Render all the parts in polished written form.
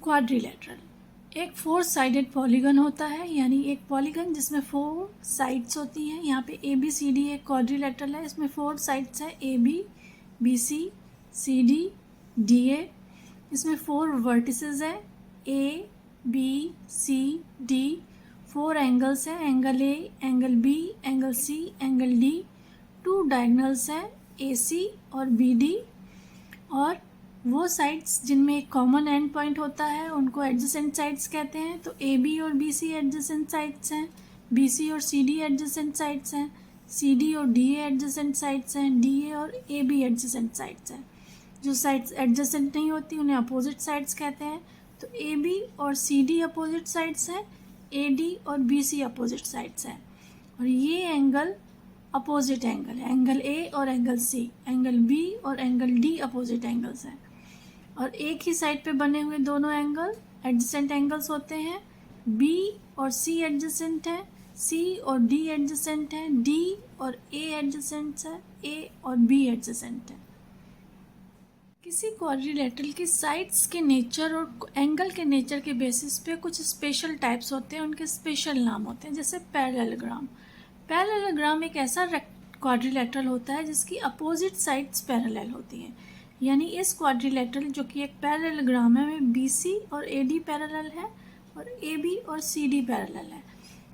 Quadrilateral एक 4 sided polygon होता है, यानी एक पॉलीगन जिसमें 4 साइड्स होती हैं। यहाँ पे ए बी सी डी एक क्वाड्रिलेटरल है, इसमें 4 साइड्स हैं, A B C C D D A. इसमें 4 वर्टिसेस हैं, A B C D. 4 angles हैं, angle A, angle B, angle C, angle D. 2 diagonals हैं, ए सी और बी डी। और वो साइड्स जिनमें एक कॉमन एंड पॉइंट होता है उनको एडजेसेंट साइड्स कहते हैं। तो ए बी और बी सी एडजेसेंट साइड्स हैं, बी सी और सी डी एडजेसेंट साइड्स हैं, सी डी और डी ए एडजेसेंट साइड्स हैं, डी ए और ए बी एडजेसेंट साइड्स हैं। जो साइड्स एडजेसेंट नहीं होती उन्हें अपोजिट साइड्स कहते हैं। तो ए बी और सी डी अपोजिट साइड्स हैं, ए डी और बी सी अपोजिट साइड्स हैं। और ये एंगल अपोजिट एंगल है, एंगल ए और एंगल सी, एंगल बी और एंगल डी अपोजिट एंगल्स हैं। और एक ही साइड पे बने हुए दोनों एंगल एडजेसेंट एंगल्स होते हैं। बी और सी एडजेसेंट है, सी और डी एडजेसेंट है, डी और ए एडजेसेंट है, ए और बी एडजेसेंट है। किसी क्वाड्रिलेटरल की साइड्स के नेचर और एंगल के नेचर के बेसिस पे कुछ स्पेशल टाइप्स होते हैं, उनके स्पेशल नाम होते हैं। जैसे पैरेललोग्राम। पैरेललोग्राम एक ऐसा क्वाड्रिलेटरल होता है जिसकी अपोजिट साइड्स पैरेलल होती हैं। यानी इस क्वाड्रिलेटरल जो कि एक पैरेललोग्राम है में बी सी और ए डी पैरेलल है और ए बी और सी डी पैरेलल है।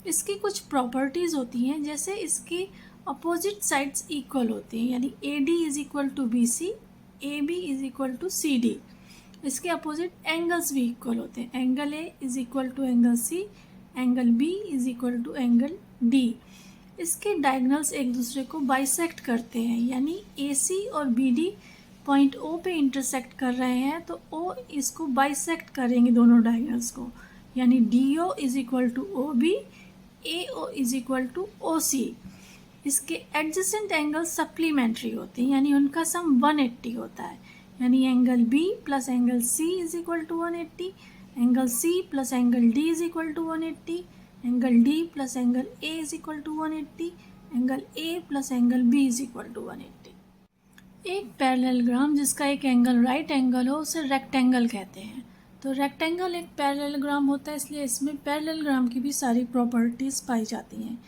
इसकी कुछ प्रॉपर्टीज़ होती हैं, जैसे इसकी अपोजिट साइड्स इक्वल होती हैं, यानी A D is equal to B C, A B is equal to C D. इसके अपोजिट एंगल्स भी इक्वल होते हैं, angle A is equal to angle C, angle B is equal to angle D. इसके diagonals एक दूसरे को bisect करते हैं, यानी ए सी और बी डी पॉइंट ओ पे इंटरसेक्ट कर रहे हैं तो ओ इसको बाइसेक्ट करेंगे दोनों डायगनल्स को, यानी D O is equal to O B, A O is equal to O C. इसके एडजेसेंट एंगल सप्लीमेंट्री होते हैं, यानी उनका सम 180 होता है, यानी angle B plus angle C is equal to 180, angle C plus angle D is equal to 180, angle D plus angle A is equal to 180, angle A plus angle B is equal to 180। एक parallelogram जिसका एक angle right angle हो उसे rectangle कहते हैं। तो rectangle एक parallelogram होता है, इसलिए इसमें पैरेललोग्राम की भी सारी प्रॉपर्टीज़ पाई जाती हैं,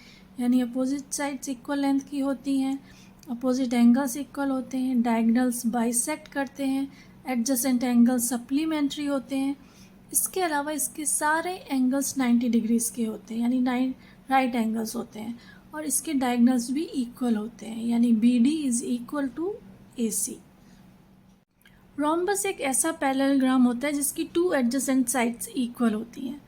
यानी अपोजिट साइड्स इक्वल लेंथ की होती हैं, अपोजिट एंगल्स इक्वल होते हैं, डायगनल्स बाइसेक्ट करते हैं, एडजेसेंट एंगल्स सप्लीमेंट्री होते हैं। इसके अलावा इसके सारे एंगल्स 90 डिग्रीज़ के होते हैं, यानी 9 राइट एंगल्स होते हैं, और इसके डायगनल्स भी इक्वल होते हैं, यानी B D is equal to A C. Rhombus एक ऐसा पैरेललोग्राम होता है जिसकी 2 एडजेसेंट साइड्स इक्वल होती हैं।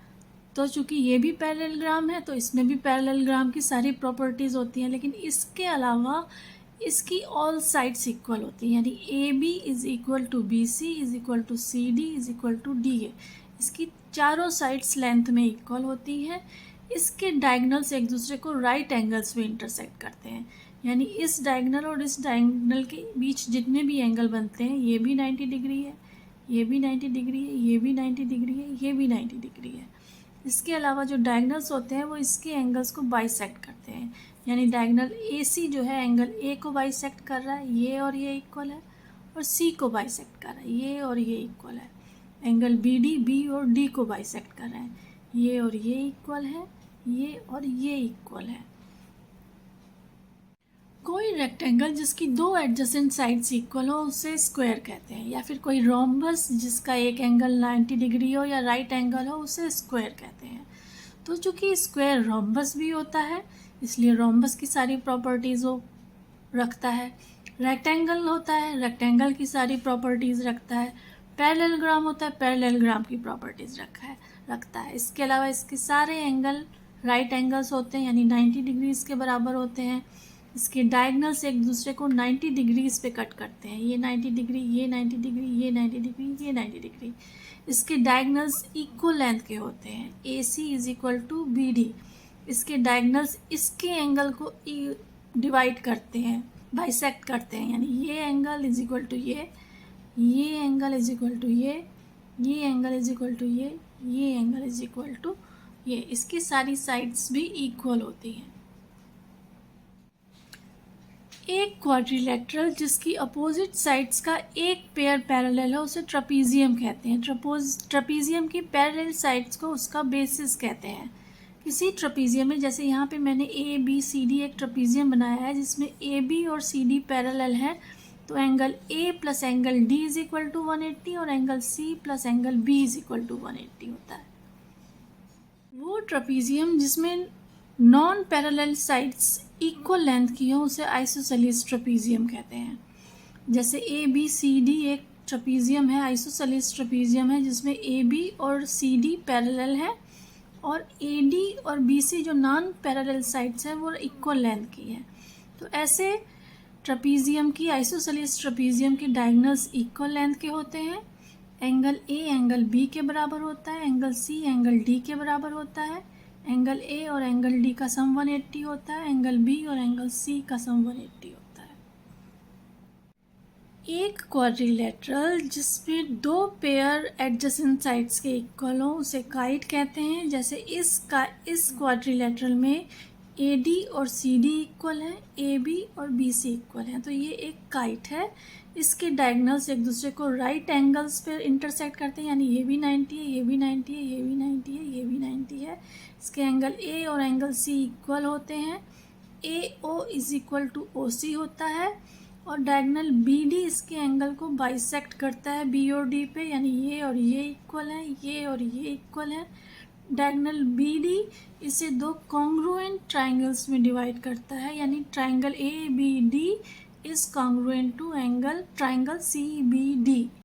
तो चूँकि ये भी पैरेललोग्राम है तो इसमें भी पैरेललोग्राम की सारी प्रॉपर्टीज़ होती हैं, लेकिन इसके अलावा इसकी ऑल साइड्स इक्वल होती हैं, यानी A B is equal to B C is equal to C D is equal to D A. इसकी चारों साइड्स लेंथ में इक्वल होती हैं। इसके डायगनल्स एक दूसरे को राइट एंगल्स में इंटरसेक्ट करते हैं, यानी इस डायगनल और इस डायगनल के बीच जितने भी एंगल बनते हैं ये भी 90 डिग्री है, ये भी 90 डिग्री है, ये भी 90 डिग्री है, ये भी 90 डिग्री है। इसके अलावा जो डायगनल्स होते हैं वो इसके एंगल्स को बाइसेक्ट करते हैं, यानी डायगनल ए सी जो है एंगल ए को बाइसेक्ट कर रहा है, ये और ये इक्वल है, और सी को बाइसेक्ट कर रहा है, ये और ये इक्वल है। एंगल बी डी बी और डी को बाइसेक्ट कर रहे हैं, ये और ये इक्वल है, ये और ये इक्वल है। कोई रेक्टेंगल जिसकी 2 एडजेसेंट साइड्स इक्वल हो उसे स्क्वायर कहते हैं, या फिर कोई रोम्बस जिसका एक एंगल 90 डिग्री हो या राइट एंगल हो उसे स्क्वायर कहते हैं। तो चूँकि स्क्वायर रोम्बस भी होता है इसलिए रोम्बस की सारी प्रॉपर्टीज़ वो रखता है। रेक्टेंगल होता है, रेक्टेंगल की सारी प्रॉपर्टीज़ रखता है। पैरेललोग्राम होता है, पैरेललोग्राम की प्रॉपर्टीज़ रखता है। इसके अलावा इसके सारे एंगल राइट एंगल्स होते हैं, यानी 90 डिग्रीज़ के बराबर होते हैं। इसके डायगनल्स एक दूसरे को 90 डिग्रीज़ पे कट करते हैं, ये 90 डिग्री, ये 90 डिग्री, ये 90 डिग्री, ये 90 डिग्री। इसके डायगनल्स इक्वल लेंथ के होते हैं, A C is equal to B D. इसके डायगनल्स इसके एंगल को डिवाइड करते हैं, बाइसेक्ट करते हैं, यानी ये एंगल इज़ इक्वल टू ये एंगल इज़ इक्वल टू ये एंगल इज़ इक्वल टू ये एंगल इज़ इक्वल टू ये। इसकी सारी साइड्स भी इक्वल होती हैं। एक क्वाड्रिलेटरल जिसकी अपोजिट साइड्स का एक पेयर पैरेलल है उसे ट्रापीजियम कहते हैं। ट्रापीजियम की पैरेलल साइड्स को उसका बेसिस कहते हैं। किसी ट्रापीजियम में, जैसे यहाँ पे मैंने ए बी सी डी एक ट्रापीजियम बनाया है जिसमें ए बी और सी डी पैरेलल है, तो angle A plus angle D is equal to 180 और angle C plus angle B is equal to 180 होता है। वो ट्रापीजियम जिसमें non parallel sides equal length की हो उसे आइसोसेलेस ट्रापीजियम कहते हैं। जैसे ए बी सी डी एक ट्रापीजियम है, आइसोसेलेस ट्रापीजियम है जिसमें ए बी और सी डी पैरेलल है और ए डी और बी सी जो नॉन पैरेलल साइड्स हैं वो इक्वल लेंथ की है। तो ऐसे ट्रापीजियम की, आइसोसेलेस ट्रापीजियम के डायगोनल्स इक्वल लेंथ के होते हैं। एंगल ए एंगल बी के बराबर होता है, एंगल सी एंगल डी के बराबर होता है, एंगल ए और एंगल डी का सम 180 होता है, एंगल बी और एंगल सी का सम 180 होता है। एक क्वाड्रिलेटरल जिसमें दो पेयर एडजेसेंट साइड्स के इक्वल हो उसे काइट कहते हैं। जैसे इस क्वाड्रिलेटरल में ए डी और सी डी इक्वल है, ए बी और बी सी इक्वल हैं, तो ये एक काइट है। इसके डायगोनल्स एक दूसरे को राइट एंगल्स पर इंटरसेक्ट करते हैं, यानी ये भी 90 है, ये भी 90 है, ये भी 90 है, ये भी 90 है। इसके एंगल ए और एंगल सी इक्वल होते हैं। A O is equal to O C होता है और डायगोनल बी डी इसके एंगल को बाइसेक्ट करता है बी और डी पे, यानी ये और ये इक्वल है, ये और ये इक्वल है। डायगोनल बी डी इसे दो कॉन्ग्रुएंट ट्राइंगल्स में डिवाइड करता है, यानी triangle A B D is congruent to angle triangle C B D.